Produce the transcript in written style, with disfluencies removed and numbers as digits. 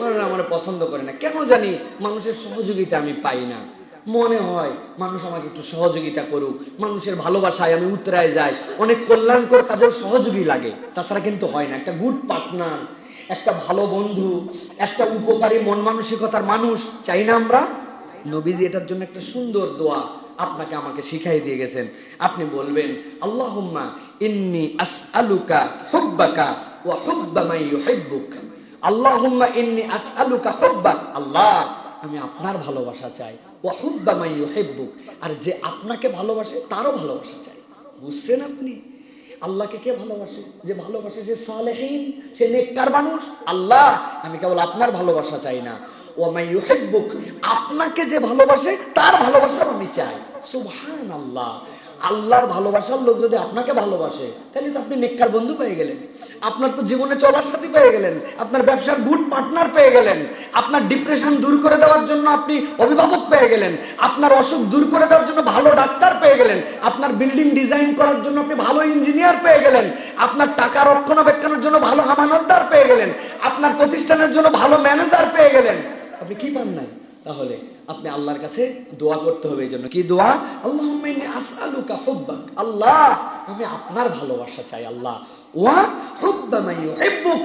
আপনারা আমার পছন্দ করে না কেন জানি, মানুষের সহযোগিতা আমি পাই না। মনে হয় মানুষ আমাকে একটু সহযোগিতা করুক, মানুষের ভালোবাসায় আমি উতরায় যাই, অনেক কল্যাণকর কাজেও সহযোগী লাগে, তাছাড়া কিন্তু হয় না। একটা গুড পার্টনার, একটা ভালো বন্ধু, একটা উপকারী মন মানসিকতার মানুষ চাই না আমরা? নবীজি এটার জন্য একটা সুন্দর দোয়া আপনাকে আমাকে শিখাই দিয়ে গেছেন। আপনি বলবেন, আল্লাহুম্মা ইন্নী আসআলুকা হুব্বাকা ওয়া হুব্বা মান ইউহিব্বুক। আল্লাহুম্মা ইন্নী আসআলুকা হুব্বাক, আল্লাহ আমি আপনার ভালোবাসা চাই, ওয়া হুব্বা মান ইউহিব্বুক, আর যে আপনাকে ভালোবাসে তারও ভালোবাসা চাই। বুঝছেন আপনি? আল্লাহকে কে ভালোবাসে? যে ভালোবাসে সে সালেহীন, সে নেককার মানুষ। আল্লাহ আমি কেবল আপনার ভালোবাসা চাই না, ওয়া মান ইউহিব্বুক, আপনাকে যে ভালোবাসে তার ভালোবাসাও আমি চাই। সুবহানাল্লাহ। আল্লাহর ভালোবাসার লোক যদি আপনাকে ভালোবাসে, তাহলে তো আপনি নেককার বন্ধু পেয়ে গেলেন, আপনার তো জীবনে চলার সাথী পেয়ে গেলেন, আপনার ব্যবসার গুড পার্টনার পেয়ে গেলেন, আপনার ডিপ্রেশন দূর করে দেওয়ার জন্য আপনি অভিভাবক পেয়ে গেলেন, আপনার অসুখ দূর করে দেওয়ার জন্য ভালো ডাক্তার পেয়ে গেলেন, আপনার বিল্ডিং ডিজাইন করার জন্য আপনি ভালো ইঞ্জিনিয়ার পেয়ে গেলেন, আপনার টাকা রক্ষণাবেক্ষণের জন্য ভালো আমানতদার পেয়ে গেলেন, আপনার প্রতিষ্ঠানের জন্য ভালো ম্যানেজার পেয়ে গেলেন। আপনি কি পান নাই? তাহলে আপনি আল্লাহর কাছে দোয়া করতে হবে। এই জন্য কি দোয়া? আল্লাহুম্মা ইন্নী আসআলুকা হুব্বাক, আল্লাহ আমি আপনার ভালোবাসা চাই, আল্লাহ ওয়া হুব্বা মান ইউহিব্বুক।